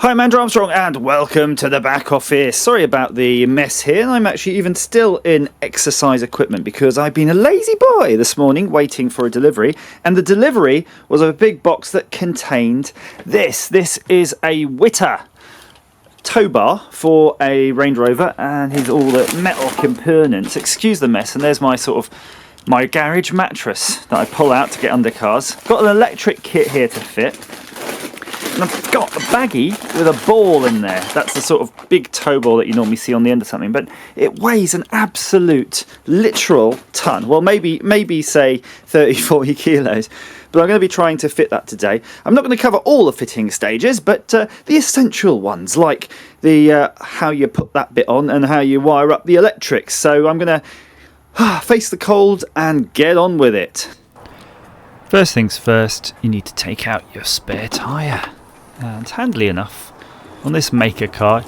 Hi, I'm Andrew Armstrong and welcome to the back office. Sorry about the mess here. I'm actually even still in exercise equipment because I've been a lazy boy this morning waiting for a delivery, and the delivery was a big box that contained this. This is a Witter tow bar for a Range Rover, and here's all the metal components. Excuse the mess, and there's my garage mattress that I pull out to get under cars. Got an electric kit here to fit. And I've got a baggie with a ball in there. That's the sort of big tow ball that you normally see on the end of something, but it weighs an absolute literal ton. Well, maybe say 30, 40 kilos. But I'm going to be trying to fit that today. I'm not going to cover all the fitting stages, but the essential ones, like the how you put that bit on and how you wire up the electrics. So I'm going to face the cold and get on with it. First things first, you need to take out your spare tyre. And handily enough, on this maker car,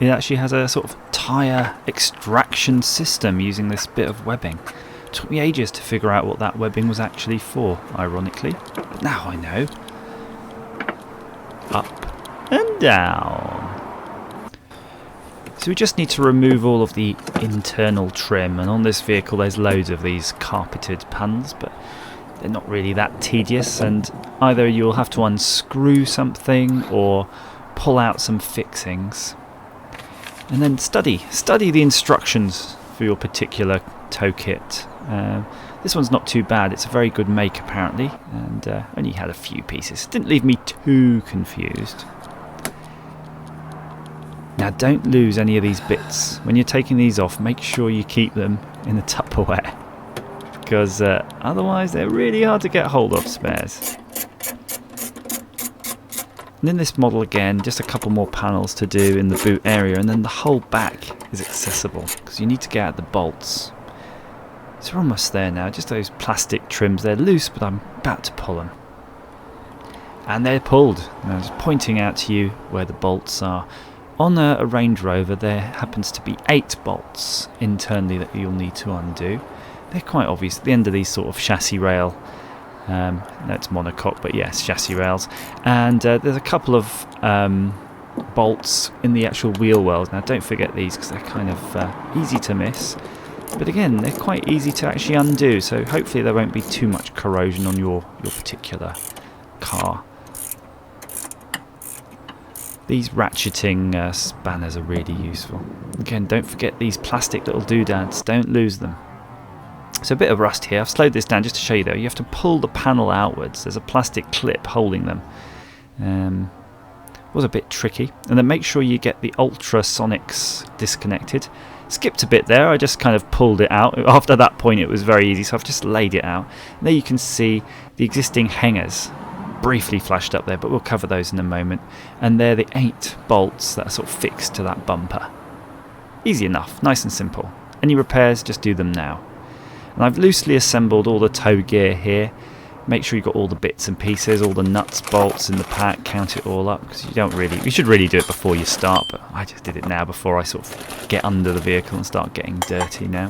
it actually has a sort of tyre extraction system using this bit of webbing. It took me ages to figure out what that webbing was actually for, ironically. But now I know. Up and down. So we just need to remove all of the internal trim, and on this vehicle there's loads of these carpeted panels, but they're not really that tedious, and either you'll have to unscrew something or pull out some fixings. And then study the instructions for your particular tow kit. This one's not too bad. It's a very good make apparently, and only had a few pieces. Didn't leave me too confused. Now don't lose any of these bits. When you're taking these off, make sure you keep them in the Tupperware, because otherwise they're really hard to get hold of, spares. And in this model again, just a couple more panels to do in the boot area, and then the whole back is accessible because you need to get out the bolts. So we're almost there now, just those plastic trims. They're loose, but I'm about to pull them. And they're pulled. Now, just pointing out to you where the bolts are. On a Range Rover there happens to be 8 bolts internally that you'll need to undo. They're quite obvious at the end of these sort of chassis rail. No, it's monocoque, but yes, chassis rails. And there's a couple of bolts in the actual wheel wells. Now, don't forget these because they're kind of easy to miss. But again, they're quite easy to actually undo. So hopefully there won't be too much corrosion on your particular car. These ratcheting spanners are really useful. Again, don't forget these plastic little doodads. Don't lose them. So a bit of rust here. I've slowed this down just to show you though. You have to pull the panel outwards. There's a plastic clip holding them. Was a bit tricky. And then make sure you get the ultrasonics disconnected. Skipped a bit there. I just kind of pulled it out. After that point it was very easy, so I've just laid it out. And there you can see the existing hangers briefly flashed up there, but we'll cover those in a moment. And they're the 8 bolts that are sort of fixed to that bumper. Easy enough, nice and simple. Any repairs, just do them now. And I've loosely assembled all the tow gear here. Make sure you've got all the bits and pieces, all the nuts, bolts in the pack, count it all up, because you should really do it before you start, but I just did it now before I sort of get under the vehicle and start getting dirty now.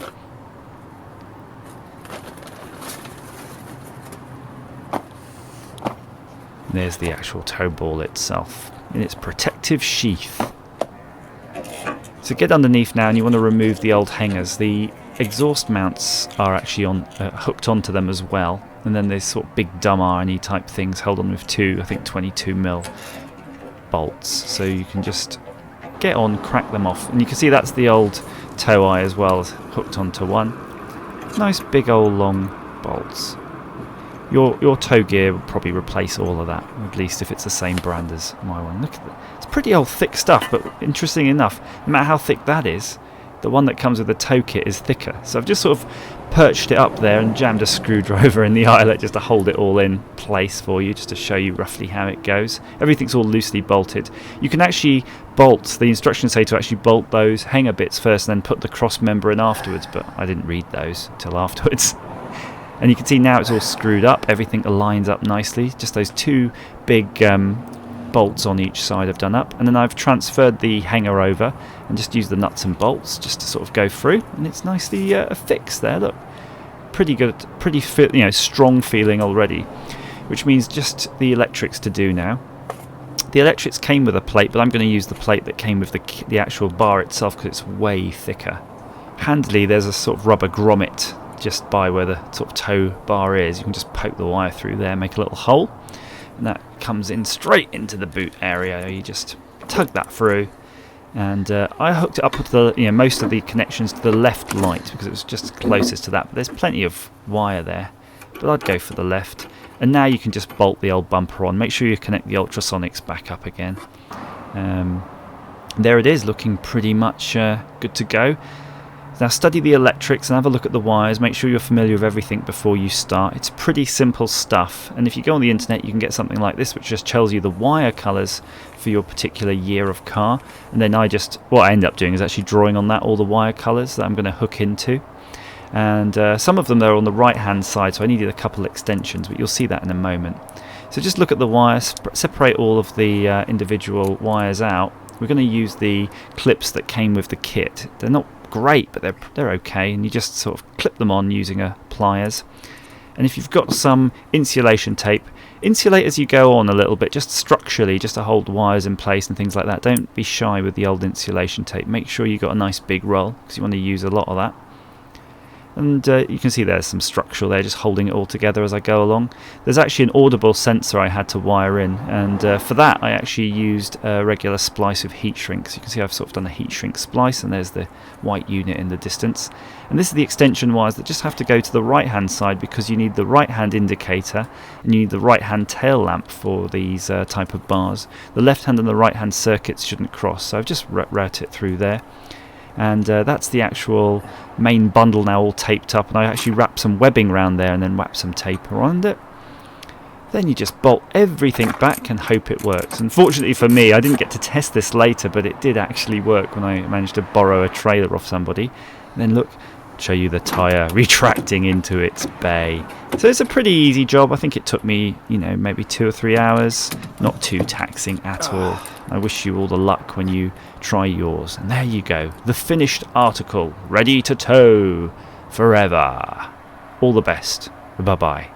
And there's the actual tow ball itself in its protective sheath. So get underneath now, and you want to remove the old hangers. The exhaust mounts are actually hooked onto them as well, and then there's sort of big dumb RNE type things held on with 2, I think 22mm bolts. So you can just get on, crack them off, and you can see that's the old tow eye as well, hooked onto one. Nice big old long bolts. Your tow gear will probably replace all of that, at least if it's the same brand as my one. Look at that. It's pretty old thick stuff, but interesting enough, no matter how thick that is, the one that comes with the tow kit is thicker. So I've just sort of perched it up there and jammed a screwdriver in the eyelet just to hold it all in place for you, just to show you roughly how it goes. Everything's all loosely bolted. You can actually bolt, the instructions say to actually bolt those hanger bits first and then put the cross member in afterwards, but I didn't read those until afterwards. And you can see now it's all screwed up, everything aligns up nicely. Just those 2 big bolts on each side I've done up, and then I've transferred the hanger over and just used the nuts and bolts just to sort of go through, and it's nicely affixed there. Look, pretty good, pretty strong feeling already, which means just the electrics to do now. The electrics came with a plate, but I'm going to use the plate that came with the actual bar itself because it's way thicker. Handily, there's a sort of rubber grommet just by where the sort of toe bar is. You can just poke the wire through there, make a little hole, and that comes in straight into the boot area. You just tug that through, and I hooked it up with the most of the connections to the left light because it was just closest to that. But there's plenty of wire there, but I'd go for the left. And now you can just bolt the old bumper on. Make sure you connect the ultrasonics back up again. There it is, looking pretty much good to go. Now study the electrics and have a look at the wires. Make sure you're familiar with everything before you start. It's pretty simple stuff. And if you go on the internet, you can get something like this, which just tells you the wire colours for your particular year of car. And then what I end up doing is actually drawing on that all the wire colours that I'm going to hook into. And some of them are on the right hand side, so I needed a couple extensions, but you'll see that in a moment. So just look at the wires, separate all of the individual wires out. We're going to use the clips that came with the kit. They're not great, but they're okay, and you just sort of clip them on using pliers. And if you've got some insulation tape, insulate as you go on a little bit, just structurally, just to hold wires in place and things like that. Don't be shy with the old insulation tape. Make sure you've got a nice big roll, because you want to use a lot of that. And you can see there's some structural there, just holding it all together as I go along. There's actually an audible sensor I had to wire in, and for that I actually used a regular splice with heat shrink. So you can see I've sort of done a heat shrink splice, and there's the white unit in the distance. And this is the extension wires that just have to go to the right hand side, because you need the right hand indicator and you need the right hand tail lamp for these type of bars. The left hand and the right hand circuits shouldn't cross, so I've just routed it through there. And that's the actual main bundle now all taped up, and I actually wrap some webbing around there and then wrap some tape around it. Then you just bolt everything back and hope it works. Unfortunately for me, I didn't get to test this later, but it did actually work when I managed to borrow a trailer off somebody. And then look, show you the tyre retracting into its bay. So it's a pretty easy job. I think it took me, maybe 2 or 3 hours. Not too taxing at all. I wish you all the luck when you try yours. And there you go, the finished article, ready to tow forever. All the best. Bye-bye.